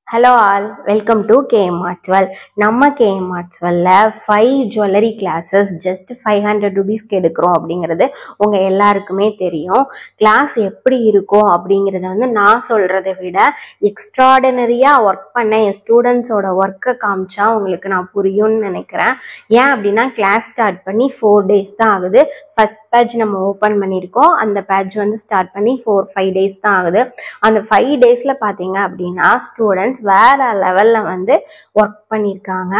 Hello all, welcome to KM Art 12. நம்ம KM Art 12ல 5 jewelry classes just 500 rupees எடுக்கிறோம் அப்படிங்கிறது உங்க எல்லாருக்குமே தெரியும். கிளாஸ் எப்படி இருக்கும் அப்படிங்கறத வந்து நான் சொல்றதை விட எக்ஸ்ட்ராடினரியா ஒர்க் பண்ண என் ஸ்டூடெண்ட்ஸோட ஒர்க்கை காமிச்சா உங்களுக்கு நான் புரியும்னு நினைக்கிறேன். ஏன் அப்படின்னா கிளாஸ் ஸ்டார்ட் பண்ணி 4 days தான் ஆகுது. ஃபர்ஸ்ட் பேட்ச் நம்ம ஓப்பன் பண்ணியிருக்கோம். அந்த பேட்ச் வந்து ஸ்டார்ட் பண்ணி 4-5 days தான் ஆகுது. அந்த 5 daysல பாத்தீங்க அப்படின்னா ஸ்டூடெண்ட்ஸ் வேற லெவல்ல வந்து ஒர்க் பண்ணியிருக்காங்க.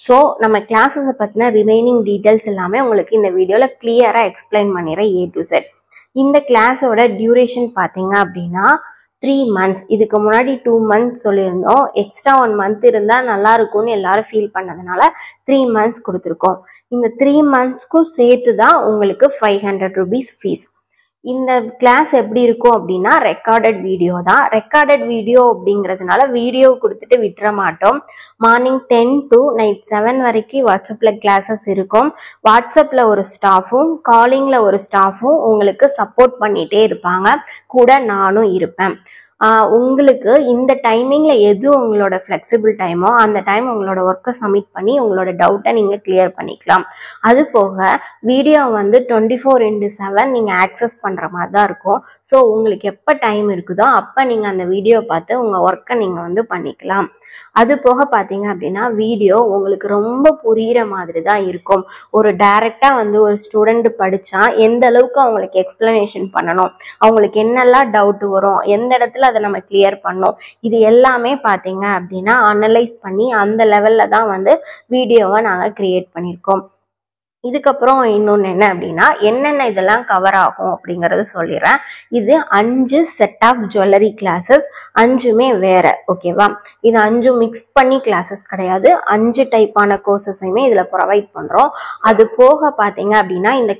ஸோ நம்ம கிளாஸஸை பத்தின ரிமைனிங் டீட்டெயில்ஸ் எல்லாமே உங்களுக்கு இந்த வீடியோல கிளியரா எக்ஸ்பிளைன் பண்ணிடுறேன் A to Z. இந்த கிளாஸோட டியூரேஷன் பாத்தீங்க அப்படின்னா 3 months. இதுக்கு முன்னாடி 2 months சொல்லியிருந்தோம். எக்ஸ்ட்ரா 1 month இருந்தா நல்லா இருக்கும்னு எல்லாரும் ஃபீல் பண்ணதுனால 3 months கொடுத்துருக்கோம். இந்த 3 monthsக்கும் சேர்த்து தான் உங்களுக்கு 500 rupees ஃபீஸ். இந்த கிளாஸ் எப்படி இருக்கும் அப்படின்னா ரெக்கார்டட் வீடியோ தான். ரெக்கார்டட் வீடியோ அப்படிங்கிறதுனால வீடியோ கொடுத்துட்டு விட்டுற மாட்டோம். மார்னிங் 10 to நைட் 7 வரைக்கும் வாட்ஸ்அப்ல கிளாஸஸ் இருக்கும். வாட்ஸ்அப்ல ஒரு ஸ்டாஃபும் காலிங்ல ஒரு ஸ்டாஃபும் உங்களுக்கு சப்போர்ட் பண்ணிட்டே இருப்பாங்க. கூட நானும் இருப்பேன். உங்களுக்கு இந்த டைமிங்ல எது உங்களோட ஃபிளெக்சிபிள் டைமோ அந்த டைம் உங்களோட ஒர்க்கை சப்மிட் பண்ணி உங்களோட டவுட்டை நீங்க கிளியர் பண்ணிக்கலாம். அது போக வீடியோ வந்து 24/7 நீங்க ஆக்சஸ் பண்ற மாதிரி தான் இருக்கும். ஸோ உங்களுக்கு எப்போ டைம் இருக்குதோ அப்போ நீங்க அந்த வீடியோ பார்த்து உங்க ஒர்க்கை நீங்க வந்து பண்ணிக்கலாம். அது போக பாத்தீங்க அப்படின்னா வீடியோ உங்களுக்கு ரொம்ப புரியுற மாதிரி தான் இருக்கும். ஒரு டைரக்டா வந்து ஒரு ஸ்டூடெண்ட் படிச்சா எந்த அளவுக்கு அவங்களுக்கு எக்ஸ்பிளனேஷன் பண்ணணும், அவங்களுக்கு என்னெல்லாம் டவுட் வரும், எந்த இடத்துல அதை நம்ம கிளியர் பண்ணணும், இது எல்லாமே பாத்தீங்க அப்படின்னா அனலைஸ் பண்ணி அந்த லெவல்ல தான் வந்து வீடியோவை நாங்க கிரியேட் பண்ணியிருக்கோம். இதுக்கப்புறம் இன்னொன்று என்ன அப்படின்னா என்னென்ன இதெல்லாம் கவர் ஆகும் அப்படிங்கறது சொல்லிடுறேன். இது 5 செட் ஆஃப் ஜுவல்லரி கிளாஸஸ், 5மே வேற. ஓகேவா? இது 5 மிக்ஸ் பண்ணி கிளாஸஸ் கிடையாது. 5 டைப்பான கோர்சஸையுமே இதுல ப்ரொவைட் பண்றோம். அது போக பாத்தீங்க அப்படின்னா இந்த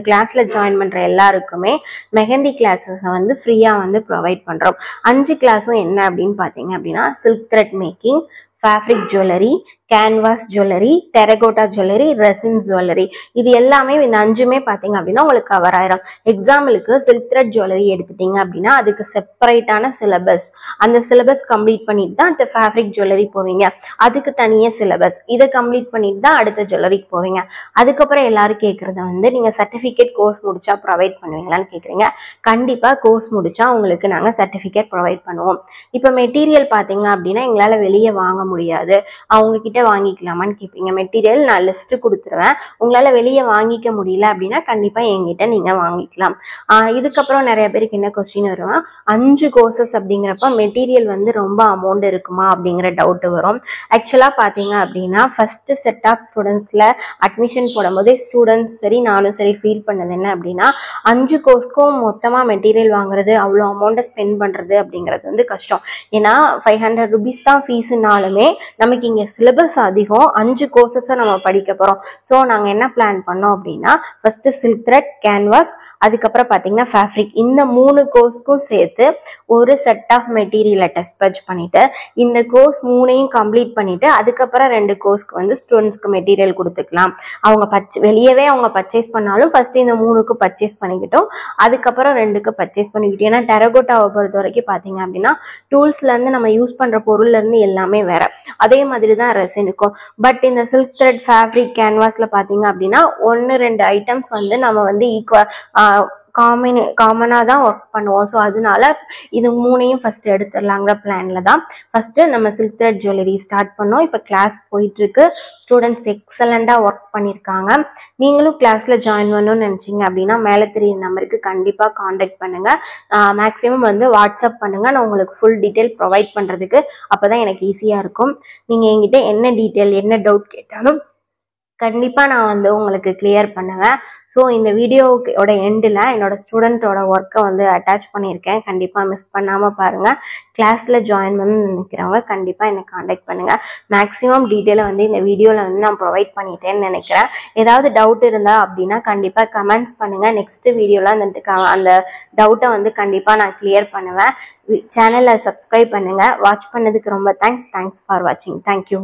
கிளாஸ்ல ஜாயின் பண்ற எல்லாருக்குமே மெஹந்தி கிளாஸஸ் வந்து ஃப்ரீயா வந்து ப்ரொவைட் பண்றோம். 5 கிளாஸும் என்ன அப்படின்னு பாத்தீங்க அப்படின்னா silk thread making, fabric jewellery, canvas jewellery, terracotta jewellery, resin jewellery, இது எல்லாமே இந்த 5மே பாத்தீங்க அப்படின்னா உங்களுக்கு கவர் ஆயிரும். எக்ஸாம்பிளுக்கு சில்க் த்ரெட் ஜுவல்லரி எடுத்துட்டீங்க அப்படின்னா அதுக்கு செப்பரேட்டான சிலபஸ், அந்த சிலபஸ் கம்ப்ளீட் பண்ணிட்டு தான் அடுத்த ஃபேப்ரிக் ஜுவல்லரி போவீங்க. அதுக்கு தனியே சிலபஸ், இதை கம்ப்ளீட் பண்ணிட்டு தான் அடுத்த ஜுவல்லரிக்கு போவீங்க. அதுக்கப்புறம் எல்லாரும் கேட்கறது வந்து நீங்க சர்டிபிகேட் கோர்ஸ் முடிச்சா ப்ரொவைட் பண்ணுவீங்களான்னு கேக்குறீங்க. கண்டிப்பா கோர்ஸ் முடிச்சா உங்களுக்கு நாங்க சர்டிபிகேட் ப்ரொவைட் பண்ணுவோம். இப்ப மெட்டீரியல் பாத்தீங்க அப்படின்னா எங்களால வெளியே வாங்க முடியாது, அவங்க கிட்ட வாங்கிக்கலாமான்னு கேட்பீங்க. மெட்டீரியல் நான் லிஸ்ட் கொடுத்துருவேன். உங்களால வெளியே வாங்கிக்க முடியல அப்படின்னா கண்டிப்பா என்கிட்ட நீங்க வாங்கிக்கலாம். இதுக்கப்புறம் நிறைய பேருக்கு என்ன கொஸ்டின் வரும், 5 கோர்சஸ் அப்படிங்கிறப்ப மெட்டீரியல் வந்து ரொம்ப அமௌண்ட் இருக்குமா அப்படிங்கிற டவுட் வரும். ஆக்சுவலா பாத்தீங்க அப்படின்னா ஃபர்ஸ்ட் செட் ஆஃப் ஸ்டூடெண்ட்ஸ்ல அட்மிஷன் போடும்போதே ஸ்டூடெண்ட்ஸ் சரி நானும் சரி ஃபீல் பண்ணது என்ன அப்படின்னா 5 கோர்ஸ்க்கும் மொத்தமா மெட்டீரியல் வாங்குறது, அவ்வளோ அமௌண்ட்டை ஸ்பெண்ட் பண்றது அப்படிங்கிறது வந்து கஷ்டம். ஏன்னா 500 rupees தான் ஃபீஸ்னாலுமே நமக்கு இங்க சிலபஸ் அதிகம், 5 கோர்சஸை நம்ம படிக்க போறோம். ஸோ நாங்க என்ன பிளான் பண்ணோம் அப்படின்னா ஃபர்ஸ்ட் சில்க் த்ரெட், கேன்வாஸ், அதுக்கப்புறம் பாத்தீங்கன்னா ஃபேப்ரிக், இந்த 3 கோர்ஸ்க்கும் சேர்த்து ஒரு செட் ஆஃப் மெட்டீரியலை டெஸ்ட் பர்ச் பண்ணிட்டு இந்த கோர்ஸ் 3ஐயும் கம்ப்ளீட் பண்ணிட்டு அதுக்கப்புறம் 2 கோர்ஸ்க்கு வந்து ஸ்டூடெண்ட்ஸ்க்கு மெட்டீரியல் கொடுத்துக்கலாம். அவங்க வெளியவே அவங்க பர்ச்சேஸ் பண்ணாலும் ஃபர்ஸ்ட் இந்த 3க்கு பர்ச்சேஸ் பண்ணிக்கிட்டோம், அதுக்கப்புறம் 2க்கு பர்ச்சேஸ் பண்ணிக்கிட்டோம். ஏன்னா டெரகோட்டாவை பொறுத்த வரைக்கும் பாத்தீங்க அப்படின்னா டூல்ஸ்ல இருந்து நம்ம யூஸ் பண்ற பொருள்ல இருந்து எல்லாமே வேற. அதே மாதிரி தான் ரெசினுக்கும். பட் இந்த சில்க் த்ரெட், ஃபேப்ரிக், கேன்வாஸ்ல பாத்தீங்க அப்படின்னா 1-2 ஐட்டம்ஸ் வந்து நம்ம வந்து காமனா தான் ஒர்க் பண்ணுவோம். ஸோ அதனால இது 3ஐயும் ஃபர்ஸ்ட் எடுத்துடலாங்கிற பிளான்ல தான் ஃபர்ஸ்ட் நம்ம சில்க் த்ரெட் ஜுவல்லரி ஸ்டார்ட் பண்ணோம். இப்போ கிளாஸ் போயிட்டு இருக்கு. ஸ்டூடெண்ட்ஸ் எக்ஸலண்டா ஒர்க் பண்ணியிருக்காங்க. நீங்களும் கிளாஸ்ல ஜாயின் பண்ணணும்னு நினைச்சீங்க அப்படின்னா மேலே தெரியுற நம்பருக்கு கண்டிப்பா கான்டாக்ட் பண்ணுங்க. மேக்ஸிமம் வந்து வாட்ஸ்அப் பண்ணுங்க, நான் உங்களுக்கு ஃபுல் டீட்டெயில் ப்ரொவைட் பண்றதுக்கு. அப்பதான் எனக்கு ஈஸியா இருக்கும். நீங்க என்கிட்ட என்ன டீட்டெயில் என்ன டவுட் கேட்டாலும் கண்டிப்பா நான் வந்து உங்களுக்கு கிளியர் பண்ணுவேன். ஸோ இந்த வீடியோட எண்டில் என்னோட ஸ்டூடெண்ட்டோட ஒர்க்கை வந்து அட்டாச் பண்ணியிருக்கேன். கண்டிப்பா மிஸ் பண்ணாம பாருங்க. கிளாஸ்ல ஜாயின் பண்ண நினைக்கிறவங்க கண்டிப்பா என்னை கான்டாக்ட் பண்ணுங்க. மேக்ஸிமம் டீட்டெயிலை வந்து இந்த வீடியோல வந்து நான் ப்ரொவைட் பண்ணிட்டேன்னு நினைக்கிறேன். ஏதாவது டவுட் இருந்தா அப்படின்னா கண்டிப்பா கமெண்ட்ஸ் பண்ணுங்க. நெக்ஸ்ட் வீடியோல அந்த டவுட்டை வந்து கண்டிப்பா நான் கிளியர் பண்ணுவேன். சேனலை சப்ஸ்கிரைப் பண்ணுங்க. வாட்ச் பண்ணதுக்கு ரொம்ப தேங்க்ஸ் ஃபார் வாட்சிங். தேங்க்யூ.